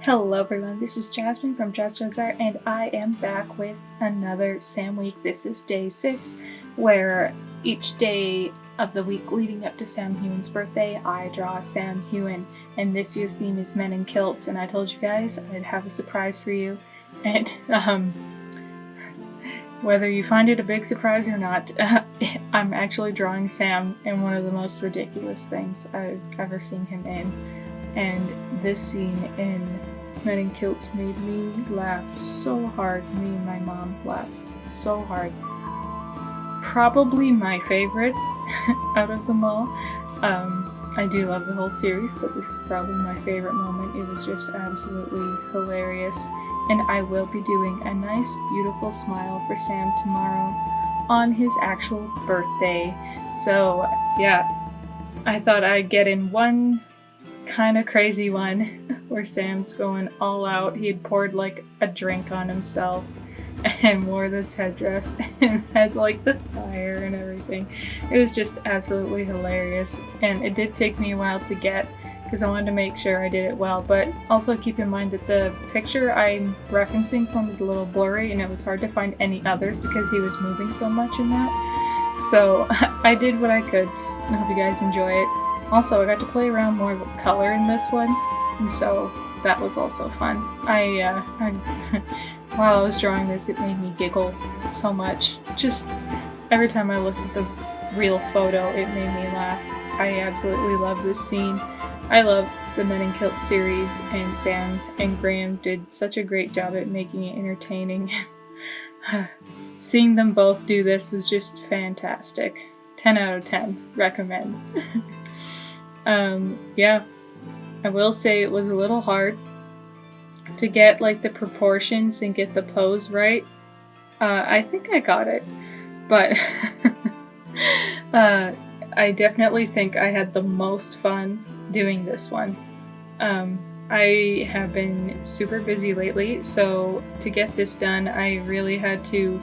Hello everyone, this is Jasmine from Art, and I am back with another Sam week. This is day 6, where each day of the week leading up to Sam Heughan's birthday, I draw Sam Heughan, and this year's theme is Men in Kilts, and I told you guys I'd have a surprise for you, and whether you find it a big surprise or not, I'm actually drawing Sam in one of the most ridiculous things I've ever seen him in. And this scene in Men in Kilts made me laugh so hard. Me and my mom laughed so hard. Probably my favorite out of them all. I do love the whole series, but this is probably my favorite moment. It was just absolutely hilarious. And I will be doing a nice, beautiful smile for Sam tomorrow on his actual birthday. So, yeah, I thought I'd get in one kind of crazy one where Sam's going all out. He had poured like a drink on himself and wore this headdress and had like the fire and everything. It was just absolutely hilarious, and it did take me a while to get because I wanted to make sure I did it well, but also keep in mind that the picture I'm referencing from is a little blurry and it was hard to find any others because he was moving so much in that. So I did what I could. I hope you guys enjoy it. Also, I got to play around more with color in this one, and so that was also fun. While I was drawing this, it made me giggle so much. Just every time I looked at the real photo, it made me laugh. I absolutely love this scene. I love the Men in Kilts series, and Sam and Graham did such a great job at making it entertaining. Seeing them both do this was just fantastic. 10 out of 10. Recommend. Yeah, I will say it was a little hard to get like the proportions and get the pose right. I think I got it, but I definitely think I had the most fun doing this one. I have been super busy lately, so to get this done, I really had to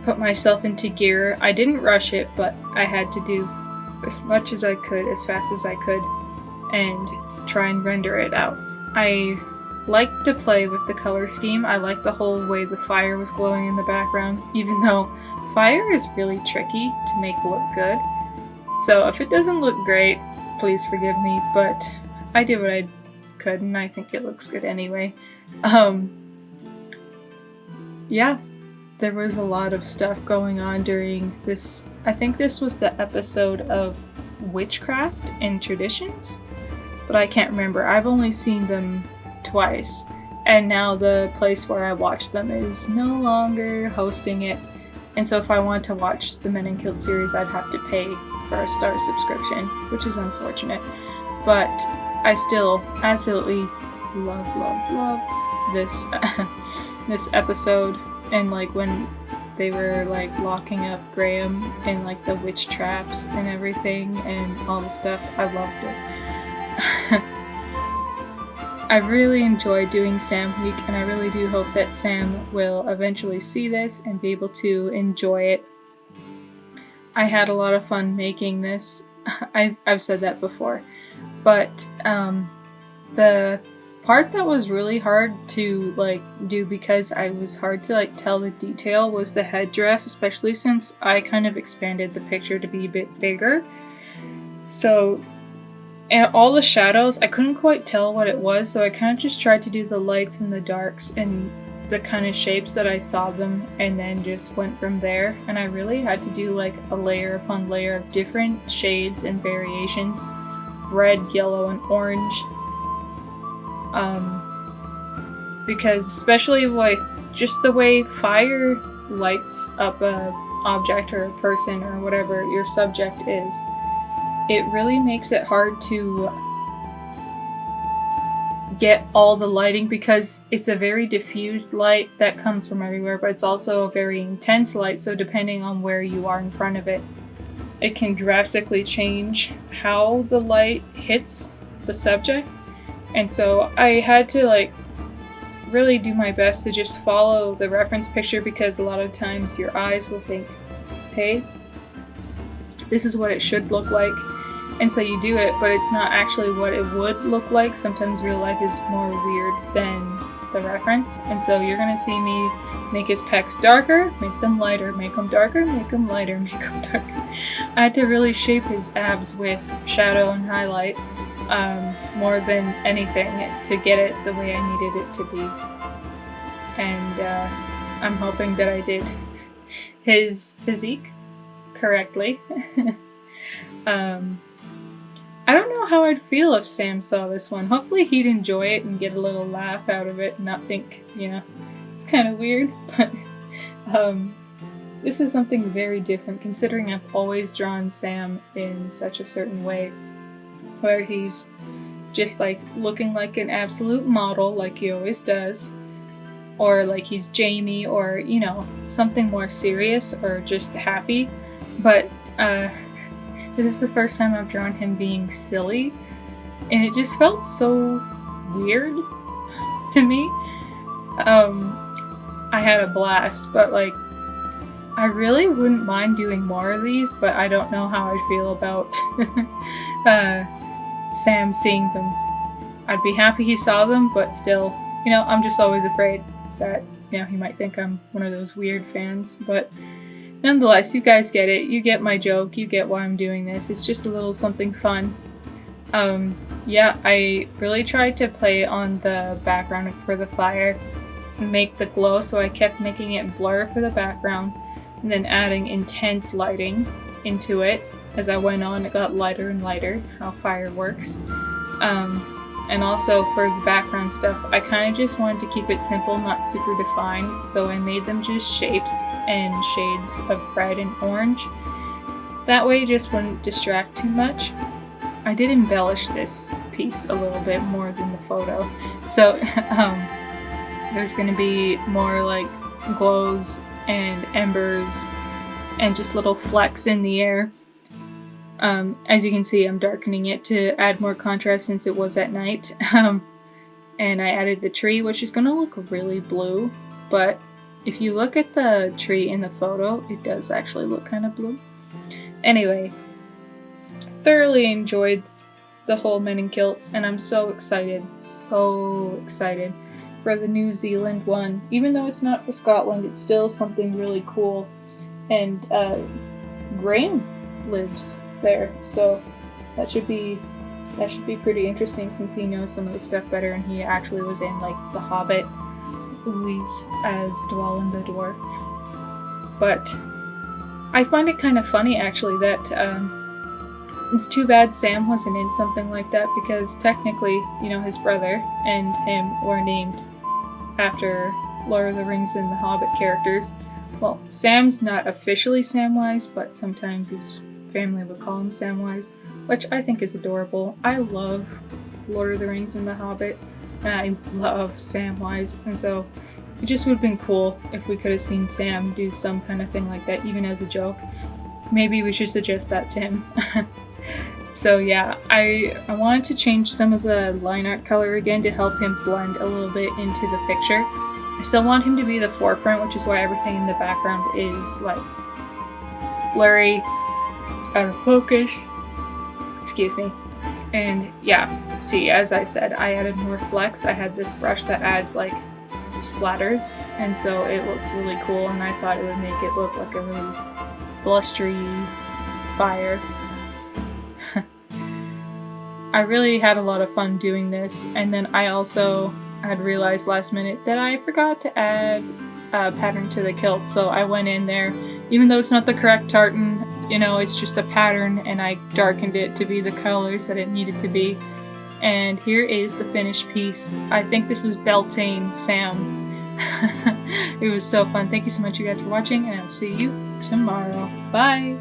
put myself into gear. I didn't rush it, but I had to do as much as I could, as fast as I could, and try and render it out. I like to play with the color scheme. I like the whole way the fire was glowing in the background, even though fire is really tricky to make look good. So if it doesn't look great, please forgive me, but I did what I could, and I think it looks good anyway. Yeah. There was a lot of stuff going on during this. I think this was the episode of Witchcraft and Traditions, but I can't remember. I've only seen them twice, and now the place where I watched them is no longer hosting it, and so if I want to watch the Men in Kilts series, I'd have to pay for a Star subscription, which is unfortunate, but I still absolutely love this this episode. And like when they were like locking up Graham and like the witch traps and everything and all the stuff, I loved it. I really enjoyed doing Sam Week, and I really do hope that Sam will eventually see this and be able to enjoy it. I had a lot of fun making this. I've said that before, but the part that was really hard to like do because I was hard to like tell the detail was the headdress, especially since I kind of expanded the picture to be a bit bigger. So, and all the shadows, I couldn't quite tell what it was, so I kind of just tried to do the lights and the darks and the kind of shapes that I saw them, and then just went from there. And I really had to do like a layer upon layer of different shades and variations, red, yellow, and orange. Because especially with just the way fire lights up a object or a person or whatever your subject is, it really makes it hard to get all the lighting because it's a very diffused light that comes from everywhere, but it's also a very intense light, so depending on where you are in front of it, it can drastically change how the light hits the subject. And so I had to like really do my best to just follow the reference picture, because a lot of times your eyes will think, hey, this is what it should look like, And so you do it, but it's not actually what it would look like. Sometimes real life is more weird than the reference. And so you're gonna see me make his pecs darker, make them lighter, make them darker, make them lighter, make them darker. I had to really shape his abs with shadow and highlight more than anything to get it the way I needed it to be. And I'm hoping that I did his physique correctly. I don't know how I'd feel if Sam saw this one. Hopefully he'd enjoy it and get a little laugh out of it and not think, it's kind of weird. But this is something very different considering I've always drawn Sam in such a certain way where he's just like looking like an absolute model like he always does, or like he's Jamie, or something more serious or just happy. But this is the first time I've drawn him being silly, and it just felt so weird to me. I had a blast, but like I really wouldn't mind doing more of these, but I don't know how I feel about Sam seeing them. I'd be happy he saw them, but still, I'm just always afraid that he might think I'm one of those weird fans. But nonetheless, you guys get it. You get my joke. You get why I'm doing this. It's just a little something fun. Yeah, I really tried to play on the background for the fire and make the glow, so I kept making it blur for the background and then adding intense lighting into it. As I went on, it got lighter and lighter, how fire works. And also for the background stuff, I kind of just wanted to keep it simple, not super defined, so I made them just shapes and shades of red and orange. That way it just wouldn't distract too much. I did embellish this piece a little bit more than the photo, so there's going to be more like glows and embers and just little flecks in the air. As you can see, I'm darkening it to add more contrast since it was at night. And I added the tree, which is going to look really blue, but if you look at the tree in the photo, it does actually look kind of blue. Anyway, thoroughly enjoyed the whole Men in Kilts, and I'm so excited for the New Zealand one. Even though it's not for Scotland, it's still something really cool. And Graham lives there, so that should be pretty interesting since he knows some of the stuff better, and he actually was in like The Hobbit movies as Dwalin the dwarf. But I find it kind of funny actually that it's too bad Sam wasn't in something like that, because technically, his brother and him were named after Lord of the Rings and The Hobbit characters. Well, Sam's not officially Samwise, but sometimes his family would call him Samwise, which I think is adorable. I love Lord of the Rings and The Hobbit, and I love Samwise, and so it just would have been cool if we could have seen Sam do some kind of thing like that, even as a joke. Maybe we should suggest that to him. So yeah, I wanted to change some of the line art color again to help him blend a little bit into the picture. I still want him to be the forefront, which is why everything in the background is like blurry, out of focus, excuse me. And yeah, see, as I said, I added more flecks. I had this brush that adds like splatters, and so it looks really cool, and I thought it would make it look like a really blustery fire. I really had a lot of fun doing this, and then I also had realized last minute that I forgot to add a pattern to the kilt, so I went in there, even though it's not the correct tartan, it's just a pattern, and I darkened it to be the colors that it needed to be. And here is the finished piece. I think this was Beltane Sam. It was so fun. Thank you so much, you guys, for watching, and I'll see you tomorrow. Bye!